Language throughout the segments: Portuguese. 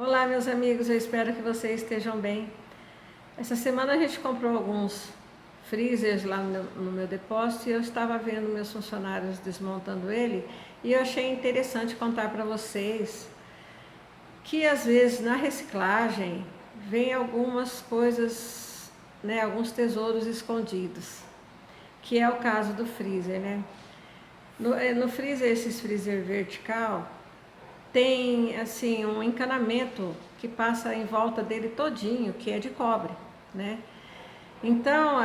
Olá, meus amigos, eu espero que vocês estejam bem. Essa semana a gente comprou alguns freezers lá no meu depósito e eu estava vendo meus funcionários desmontando ele e eu achei interessante contar para vocês que às vezes na reciclagem vem algumas coisas, né, alguns tesouros escondidos, que é o caso do freezer, né? No freezer, esses freezer vertical, tem assim um encanamento que passa em volta dele todinho, que é de cobre, né? Então,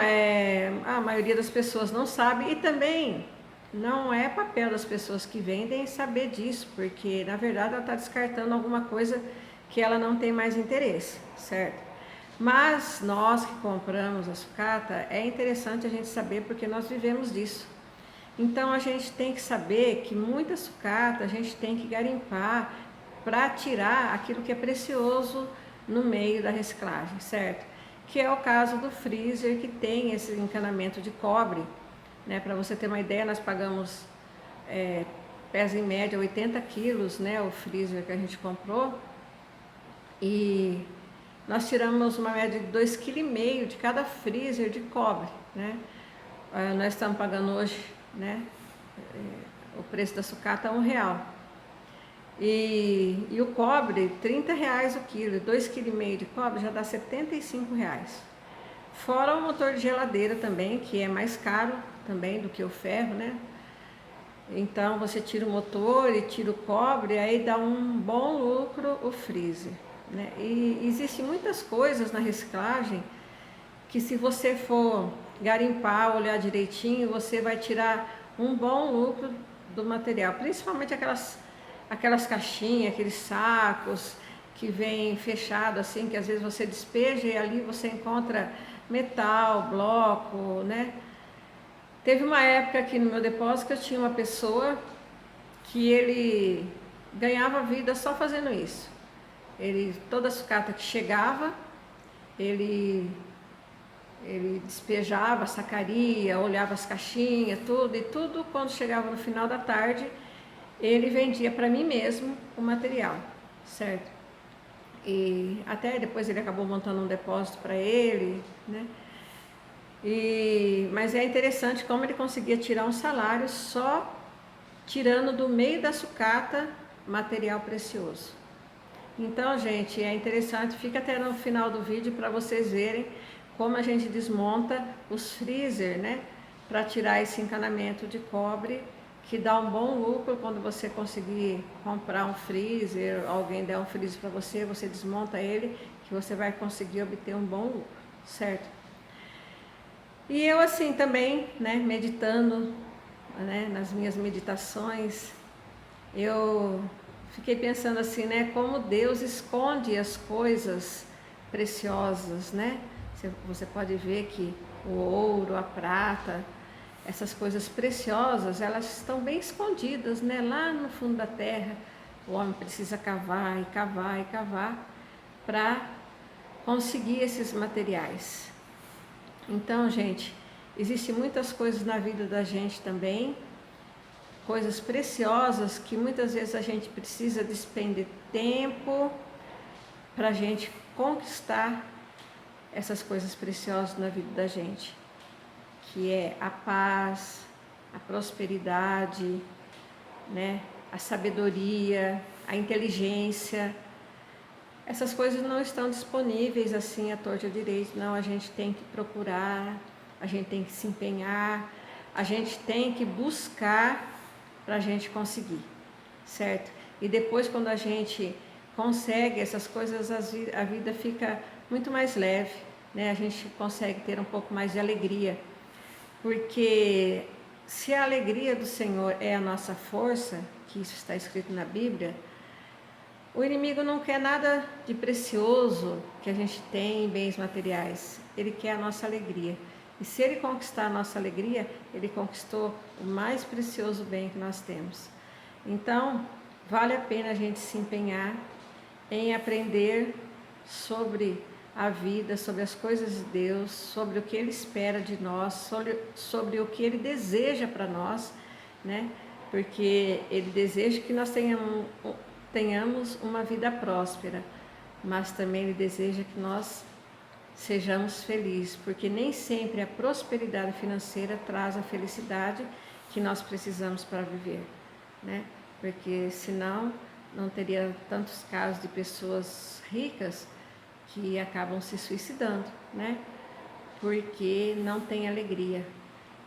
a maioria das pessoas não sabe e também não é papel das pessoas que vendem saber disso, porque na verdade ela está descartando alguma coisa que ela não tem mais interesse, certo? Mas nós que compramos a sucata, é interessante a gente saber porque nós vivemos disso. Então a gente tem que saber que muita sucata a gente tem que garimpar para tirar aquilo que é precioso no meio da reciclagem, certo? Que é o caso do freezer que tem esse encanamento de cobre, né? Para você ter uma ideia, nós pagamos, pesa em média 80 quilos, né? O freezer que a gente comprou e nós tiramos uma média de 2,5 kg de cada freezer de cobre, né? Nós estamos pagando hoje, né? O preço da sucata é R$ 1. E o cobre, R$ 30 o quilo, 2,5 kg de cobre já dá R$ 75. Fora o motor de geladeira também, que é mais caro também do que o ferro, né? Então você tira o motor e tira o cobre, aí dá um bom lucro o freezer, né? E existem muitas coisas na reciclagem que se você for garimpar, olhar direitinho, você vai tirar um bom lucro do material, principalmente aquelas caixinhas, aqueles sacos que vem fechado assim, que às vezes você despeja e ali você encontra metal, bloco, né? Teve uma época aqui no meu depósito que eu tinha uma pessoa que ele ganhava vida só fazendo isso. Toda sucata que chegava, ele despejava, sacaria, olhava as caixinhas, tudo, e tudo quando chegava no final da tarde, ele vendia para mim mesmo o material, certo? E até depois ele acabou montando um depósito para ele, né? Mas é interessante como ele conseguia tirar um salário só tirando do meio da sucata material precioso. Então, gente, é interessante, fica até no final do vídeo para vocês verem como a gente desmonta os freezer, né? Para tirar esse encanamento de cobre, que dá um bom lucro quando você conseguir comprar um freezer, alguém der um freezer para você, você desmonta ele, que você vai conseguir obter um bom lucro, certo? E eu assim também, né, meditando, né, nas minhas meditações, eu fiquei pensando assim, né, como Deus esconde as coisas preciosas, né? Você pode ver que o ouro, a prata, essas coisas preciosas, elas estão bem escondidas, né, lá no fundo da terra. O homem precisa cavar e cavar e cavar para conseguir esses materiais. Então, gente, existem muitas coisas na vida da gente também, coisas preciosas que muitas vezes a gente precisa despender tempo para a gente conquistar essas coisas preciosas na vida da gente, que é a paz, a prosperidade, né? A sabedoria, a inteligência. Essas coisas não estão disponíveis assim à torta e à direita, não, a gente tem que procurar, a gente tem que se empenhar, a gente tem que buscar para a gente conseguir, certo? E depois quando a gente consegue essas coisas, a vida fica muito mais leve, né? A gente consegue ter um pouco mais de alegria, porque se a alegria do Senhor é a nossa força, que isso está escrito na Bíblia, o inimigo não quer nada de precioso que a gente tem em bens materiais, ele quer a nossa alegria. E se ele conquistar a nossa alegria, ele conquistou o mais precioso bem que nós temos. Então, vale a pena a gente se empenhar em aprender sobre a vida, sobre as coisas de Deus, sobre o que Ele espera de nós, sobre o que Ele deseja para nós, né? Porque Ele deseja que nós tenhamos uma vida próspera, mas também Ele deseja que nós sejamos felizes, porque nem sempre a prosperidade financeira traz a felicidade que nós precisamos para viver, né? Porque senão não teria tantos casos de pessoas ricas que acabam se suicidando, né? Porque não tem alegria.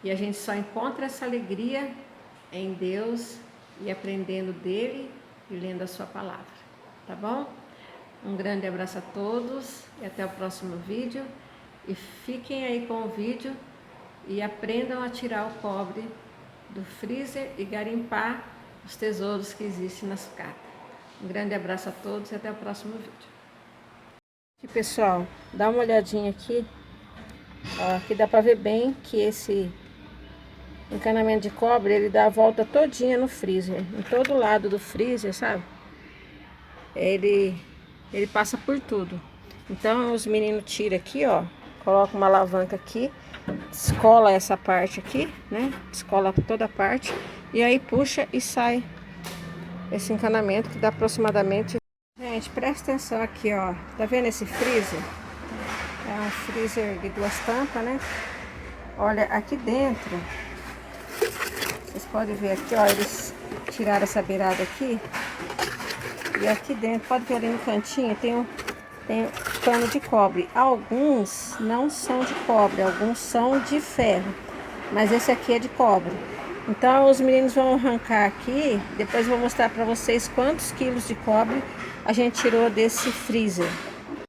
E a gente só encontra essa alegria em Deus e aprendendo dele e lendo a sua palavra, tá bom? Um grande abraço a todos e até o próximo vídeo. E fiquem aí com o vídeo e aprendam a tirar o cobre do freezer e garimpar os tesouros que existem na sucata. Um grande abraço a todos e até o próximo vídeo. Aqui, pessoal, dá uma olhadinha aqui. Ó, aqui dá para ver bem que esse encanamento de cobre, ele dá a volta todinha no freezer, em todo lado do freezer, sabe? Ele passa por tudo. Então os meninos tiram aqui, ó, coloca uma alavanca aqui, descola essa parte aqui, né? Descola toda a parte e aí puxa e sai esse encanamento que dá aproximadamente. Gente, presta atenção aqui, ó. Tá vendo esse freezer? É um freezer de 2 tampas, né? Olha, aqui dentro, vocês podem ver aqui, ó, eles tiraram essa beirada aqui. E aqui dentro, pode ver ali no cantinho, tem cano de cobre. Alguns não são de cobre, alguns são de ferro. Mas esse aqui é de cobre. Então os meninos vão arrancar aqui, depois eu vou mostrar para vocês quantos quilos de cobre a gente tirou desse freezer.